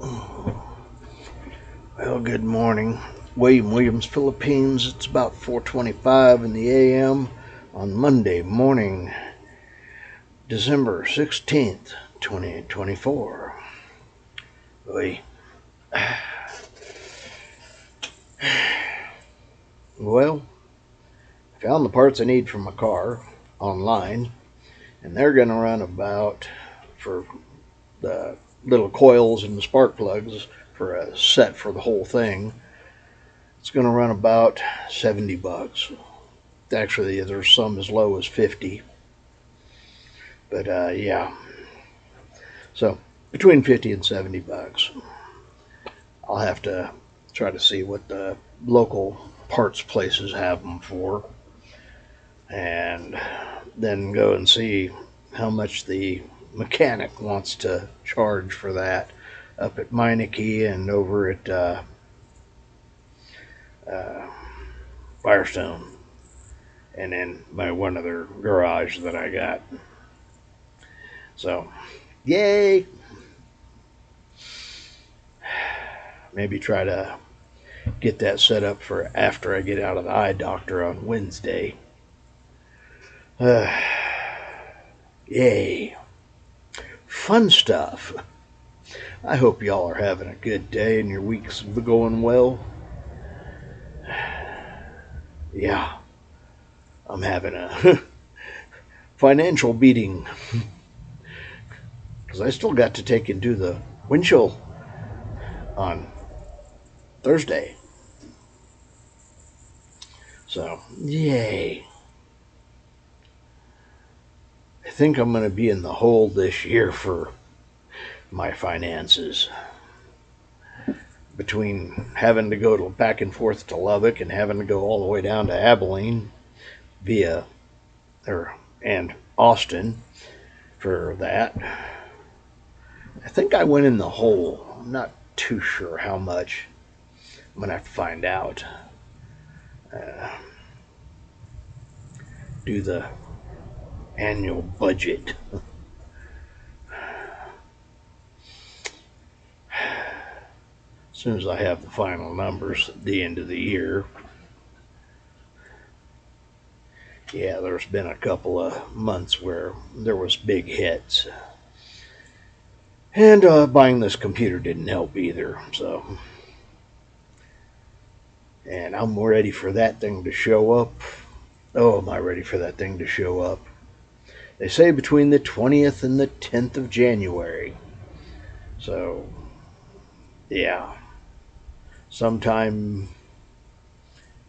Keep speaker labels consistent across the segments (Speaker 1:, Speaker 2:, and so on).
Speaker 1: Well, good morning. Williams, Philippines. It's about 4:25 in the AM on Monday morning, December 16th, 2024. Oy. Well, I found the parts I need for my car online, and they're going to run about for the little coils and the spark plugs for a set for the whole thing. It's going to run about $70. Actually, there's some as low as 50. But yeah, so between 50 and $70. I'll have to try to see what the local parts places have them for, and then go and see how much the mechanic wants to charge for that up at Meineke and over at uh, Firestone, and then my one other garage that I got. So, yay! Maybe try to get that set up for after I get out of the eye doctor on Wednesday. Uh, Yay. Fun stuff. I hope y'all are having a good day and your week's going well. Yeah, I'm having a financial beating because I still got to take and do the windshield on Thursday. So, yay. I think I'm going to be in the hole this year for my finances. Between having to go back and forth to Lubbock and having to go all the way down to Abilene via and Austin for that. I think I went in the hole. I'm not too sure how much. I'm gonna have to find out. Uh, do the annual budget. As soon as I have the final numbers at the end of the year. Yeah, there's been a couple of months where there was big hits. And buying this computer didn't help either. So, and I'm ready for that thing to show up. Oh, am I ready for that thing to show up? They say between the 20th and the 10th of January. So, yeah, sometime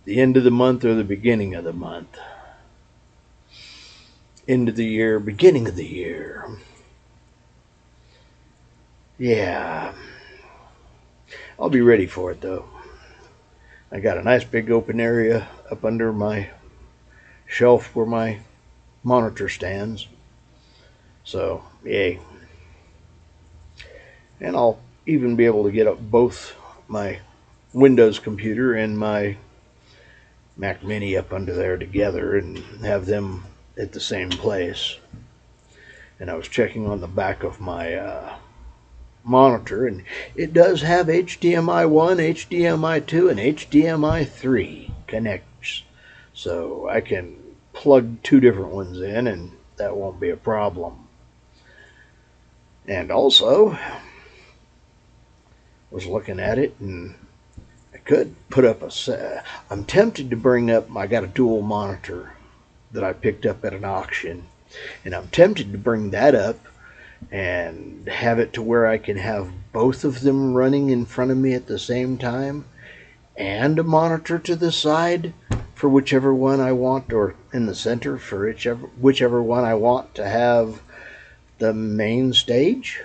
Speaker 1: the end of the month or the beginning of the month. End of the year, beginning of the year. Yeah, I'll be ready for it though. I got a nice big open area up under my shelf where my monitor stands. So, yay. And I'll even be able to get up both my Windows computer and my Mac Mini up under there together and have them at the same place. And I was checking on the back of my monitor, and it does have HDMI 1, HDMI 2, and HDMI 3 connectors. So I can plug two different ones in, and that won't be a problem. And also, was looking at it, and I could put up a set. I'm tempted to bring up, I got a dual monitor that I picked up at an auction, and I'm tempted to bring that up and have it to where I can have both of them running in front of me at the same time and a monitor to the side for whichever one I want, or in the center for whichever one I want to have the main stage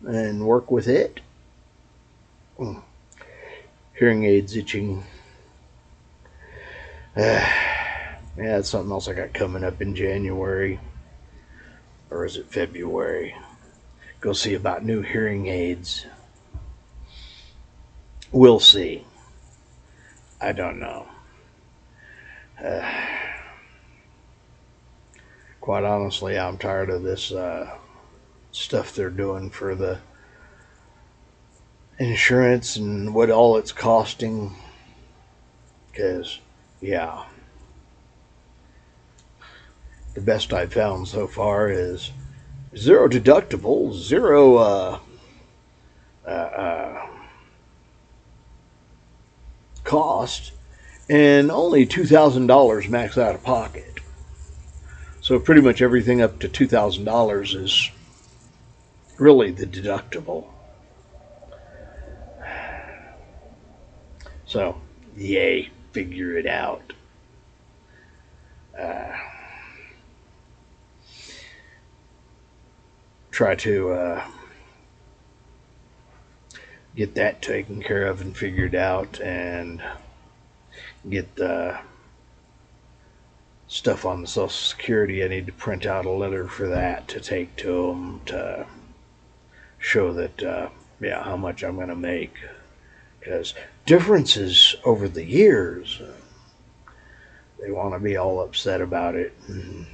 Speaker 1: and work with it. Hearing aids itching. Yeah, that's something else I got coming up in January. Or is it February? Go see about new hearing aids. We'll see. I don't know. Uh, quite honestly, I'm tired of this stuff they're doing for the insurance and what all it's costing. Because, yeah, the best I've found so far is zero deductible, zero uh, cost, and only $2,000 max out of pocket. So pretty much everything up to $2,000 is really the deductible. So, yay, figure it out. Uh, Try to get that taken care of and figured out, and get the stuff on the Social Security. I need to print out a letter for that to take to them to show that, yeah, how much I'm going to make. Because differences over the years, they want to be all upset about it. And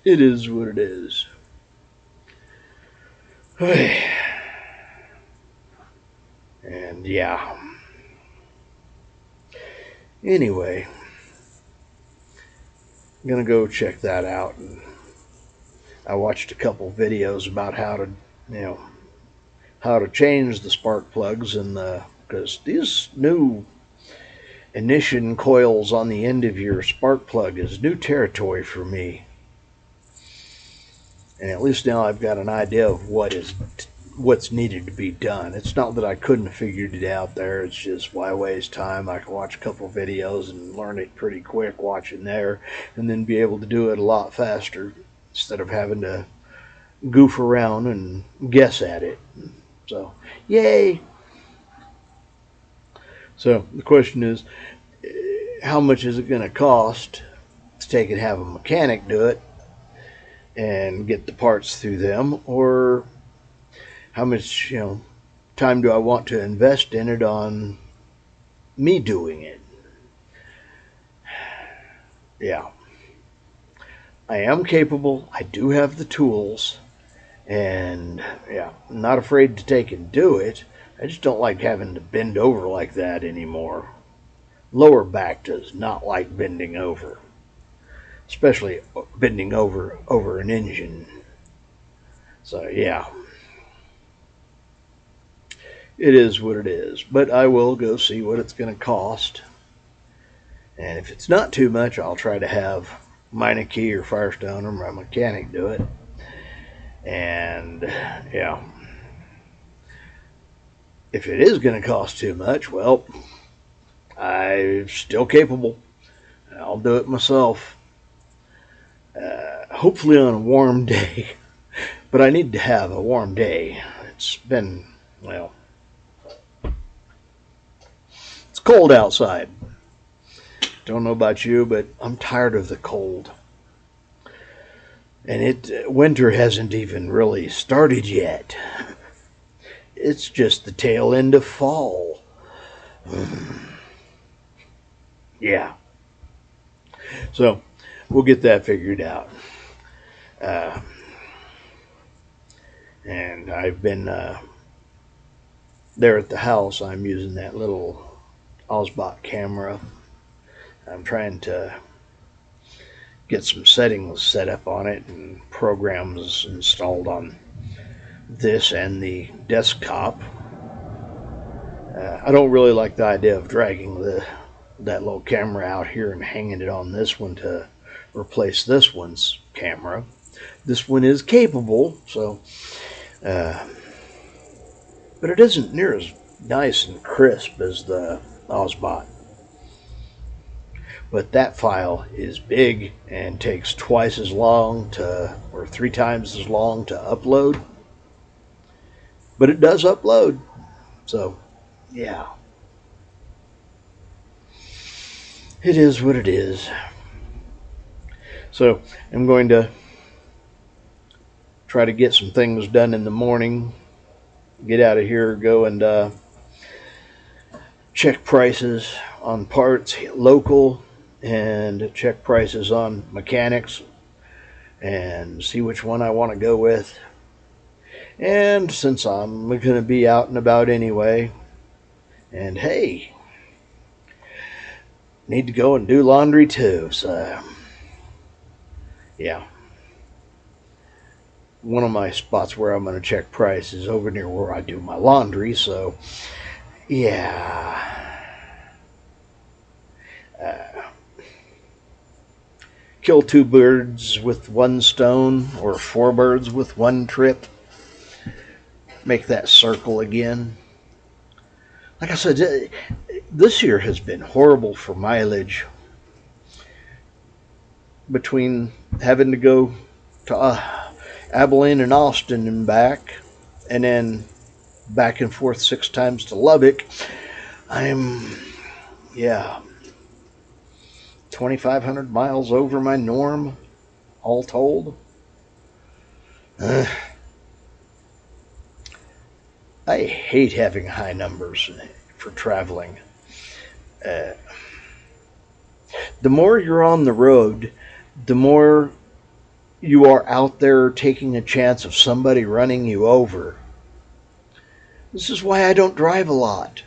Speaker 1: it is what it is. And yeah. Anyway, I'm going to go check that out. And I watched a couple videos about how to, you know, how to change the spark plugs, and because these new ignition coils on the end of your spark plug is new territory for me. And at least now I've got an idea of what's needed to be done. It's not that I couldn't have figured it out there. It's just, why waste time? I can watch a couple videos and learn it pretty quick watching there, and then be able to do it a lot faster instead of having to goof around and guess at it. So, yay! So the question is, how much is it going to cost to take and have a mechanic do it and get the parts through them, or how much, time do I want to invest in it on me doing it? Yeah, I am capable. I do have the tools, and yeah, I'm not afraid to take and do it. I just don't like having to bend over like that anymore. Lower back does not like bending over, especially bending over an engine. So yeah, it is what it is. But I will go see what it's going to cost, and if it's not too much, I'll try to have Meineke or Firestone or my mechanic do it. And yeah, if it is going to cost too much, well, I'm still capable. I'll do it myself. Hopefully on a warm day. But I need to have a warm day. It's been, well, it's cold outside. Don't know about you, but I'm tired of the cold. And winter hasn't even really started yet. It's just the tail end of fall. Yeah. So we'll get that figured out. And I've been there at the house. I'm using that little Osbot camera. I'm trying to get some settings set up on it and programs installed on this and the desktop. I don't really like the idea of dragging that little camera out here and hanging it on this one to replace this one's camera. This one is capable, so but it isn't near as nice and crisp as the Osbot. But that file is big and takes twice as long or 3 times as long to upload. But it does upload. So, yeah. It is what it is. So, I'm going to try to get some things done in the morning. Get out of here, go and check prices on parts local, and check prices on mechanics, and see which one I want to go with. And since I'm going to be out and about anyway, and hey, need to go and do laundry too. So, yeah. One of my spots where I'm going to check price is over near where I do my laundry. So, yeah. Kill two birds with one stone, or four birds with one trip. Make that circle again. Like I said, this year has been horrible for mileage. Between having to go to Abilene and Austin and back, and then back and forth 6 times to Lubbock, I'm, yeah, 2,500 miles over my norm, all told. I hate having high numbers for traveling. The more you're on the road, the more you are out there taking a chance of somebody running you over. This is why I don't drive a lot.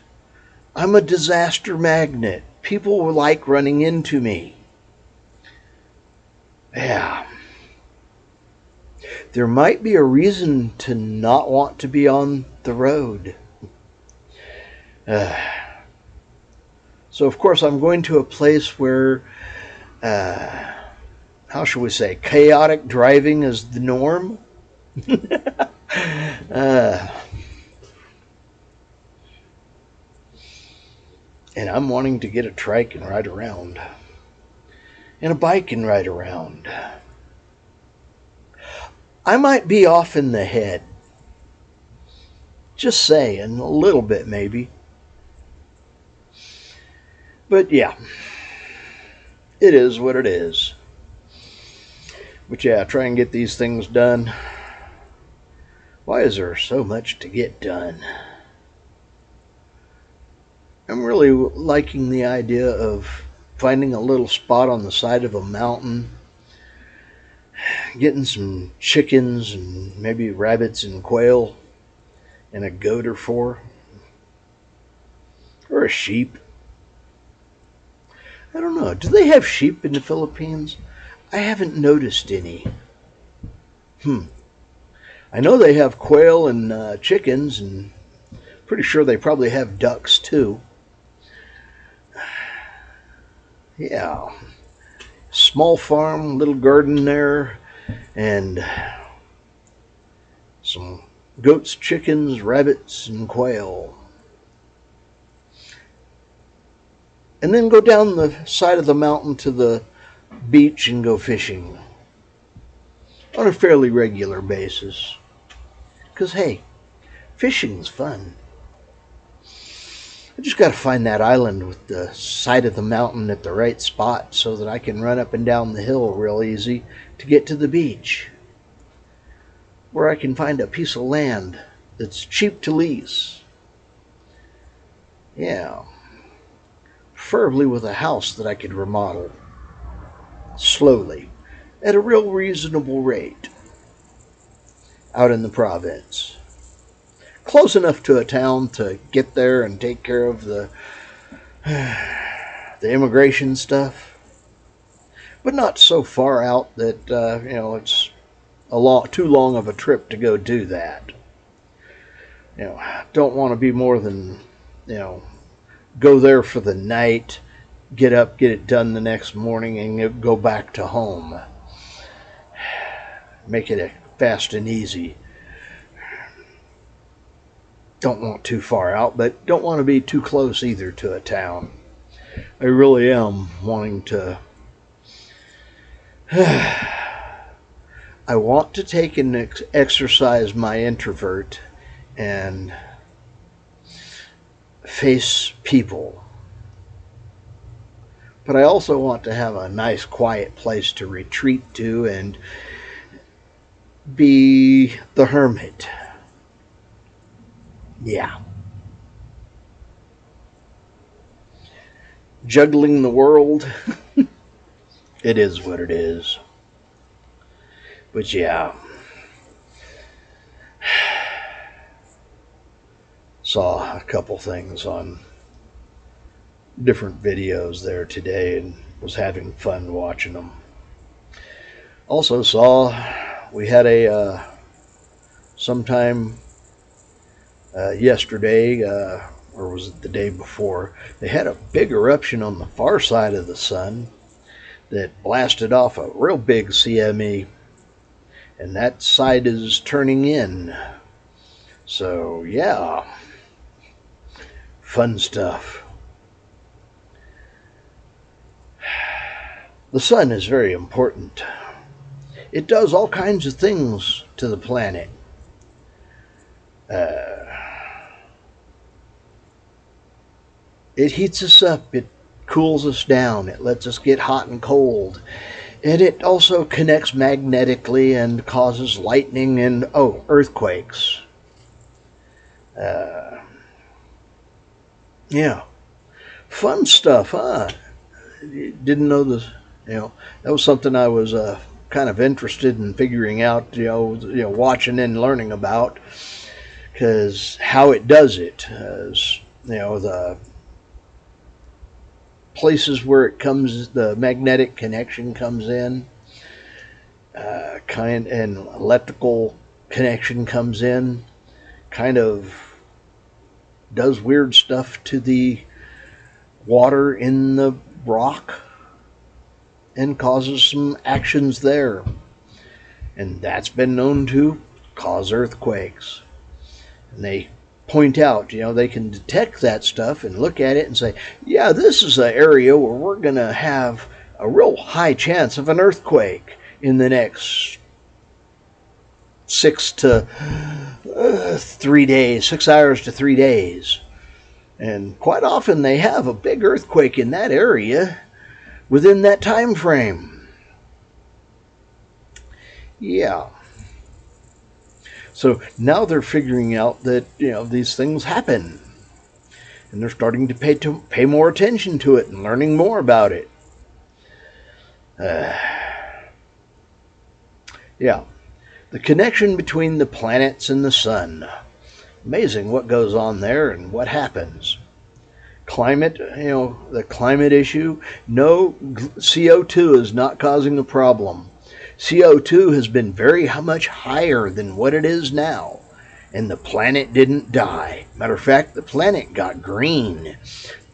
Speaker 1: I'm a disaster magnet. People will like running into me. Yeah. There might be a reason to not want to be on the road. So, of course, I'm going to a place where, how shall we say, chaotic driving is the norm. And I'm wanting to get a trike and ride around. And a bike and ride around. I might be off in the head. Just saying, a little bit maybe. But yeah, it is what it is. But yeah, try and get these things done. Why is there so much to get done? I'm really liking the idea of finding a little spot on the side of a mountain, getting some chickens and maybe rabbits and quail and a goat or 4, or a sheep. I don't know. Do they have sheep in the Philippines? I haven't noticed any. I know they have quail and chickens, and pretty sure they probably have ducks too. Yeah. Small farm, little garden there, and some goats, chickens, rabbits, and quail. And then go down the side of the mountain to the beach and go fishing on a fairly regular basis. Because, hey, fishing's fun. I just got to find that island with the side of the mountain at the right spot so that I can run up and down the hill real easy to get to the beach. Where I can find a piece of land that's cheap to lease. Yeah. Preferably with a house that I could remodel slowly at a real reasonable rate out in the province. Close enough to a town to get there and take care of the immigration stuff, but not so far out that it's too long of a trip to go do that. Don't want to be more than go there for the night, get up, get it done the next morning, and go back to home. Make it fast and easy. Don't want too far out, but don't want to be too close either to a town. I really am wanting to... I want to take and exercise my introvert and face people. But I also want to have a nice quiet place to retreat to and be the hermit. Yeah. Juggling the world. It is what it is. But yeah. saw a couple things on different videos there today and was having fun watching them. Also saw we had a sometime yesterday, or was it the day before, they had a big eruption on the far side of the sun that blasted off a real big CME, and that side is turning in. So yeah, fun stuff. The sun is very important. It does all kinds of things to the planet. It heats us up, it cools us down, it lets us get hot and cold, and it also connects magnetically and causes lightning and, earthquakes. Yeah, fun stuff, huh? Didn't know this. That was something I was kind of interested in figuring out. Watching and learning about, because how it does it, as the places where it comes, the magnetic connection comes in, and electrical connection comes in, kind of does weird stuff to the water in the rock and causes some actions there. And that's been known to cause earthquakes. And they point out, they can detect that stuff and look at it and say, yeah, this is an area where we're going to have a real high chance of an earthquake in the next 6 hours to 3 days. And quite often they have a big earthquake in that area within that time frame. Yeah. So now they're figuring out that, these things happen. And they're starting to pay more attention to it and learning more about it. Yeah. The connection between the planets and the sun. Amazing what goes on there and what happens. Climate, the climate issue. No, CO2 is not causing a problem. CO2 has been very much higher than what it is now. And the planet didn't die. Matter of fact, the planet got green.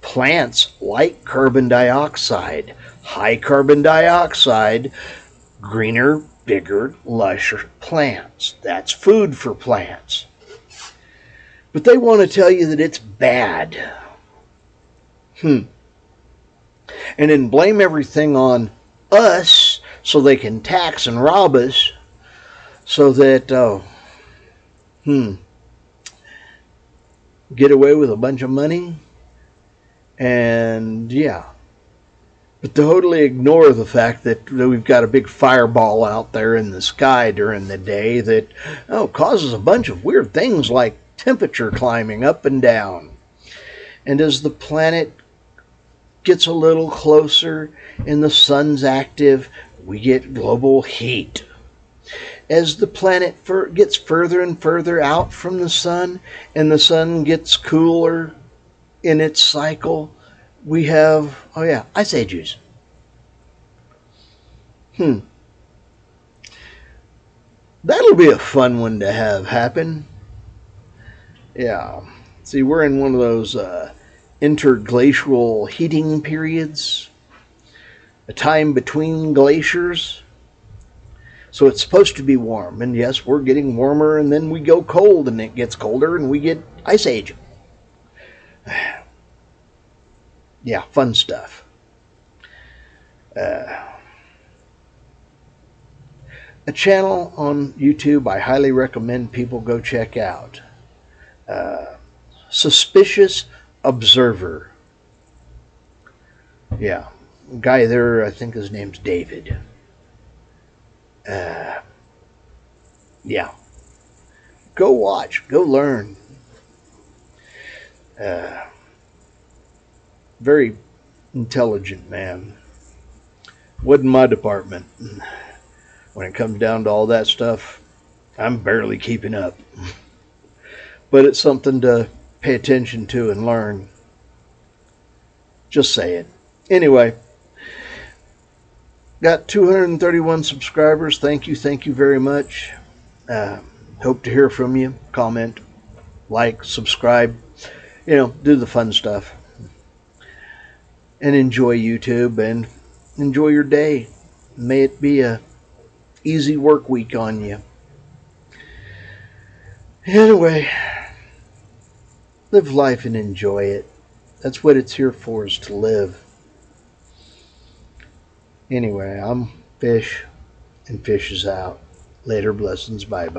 Speaker 1: Plants like carbon dioxide. High carbon dioxide, greener, bigger, lusher plants. That's food for plants. But they want to tell you that it's bad. And then blame everything on us so they can tax and rob us so that, get away with a bunch of money. And yeah. But totally ignore the fact that we've got a big fireball out there in the sky during the day that causes a bunch of weird things like temperature climbing up and down. And as the planet gets a little closer and the sun's active, we get global heat. As the planet gets further and further out from the sun and the sun gets cooler in its cycle, we have, ice ages. That'll be a fun one to have happen. Yeah. See, we're in one of those interglacial heating periods, a time between glaciers. So it's supposed to be warm, and yes, we're getting warmer, and then we go cold, and it gets colder, and we get ice age. Yeah, fun stuff. A channel on YouTube I highly recommend people go check out. Suspicious Observer. Yeah, guy there, I think his name's David. Yeah. Go watch, go learn. Very intelligent man. Wasn't my department. When it comes down to all that stuff, I'm barely keeping up. But it's something to pay attention to and learn. Just saying. Anyway, got 231 subscribers. Thank you very much. Hope to hear from you. Comment, like, subscribe. Do the fun stuff. And enjoy YouTube and enjoy your day. May it be a easy work week on you. Anyway, live life and enjoy it. That's what it's here for, is to live. Anyway, I'm Fish, and Fish is out. Later, blessings, bye-bye.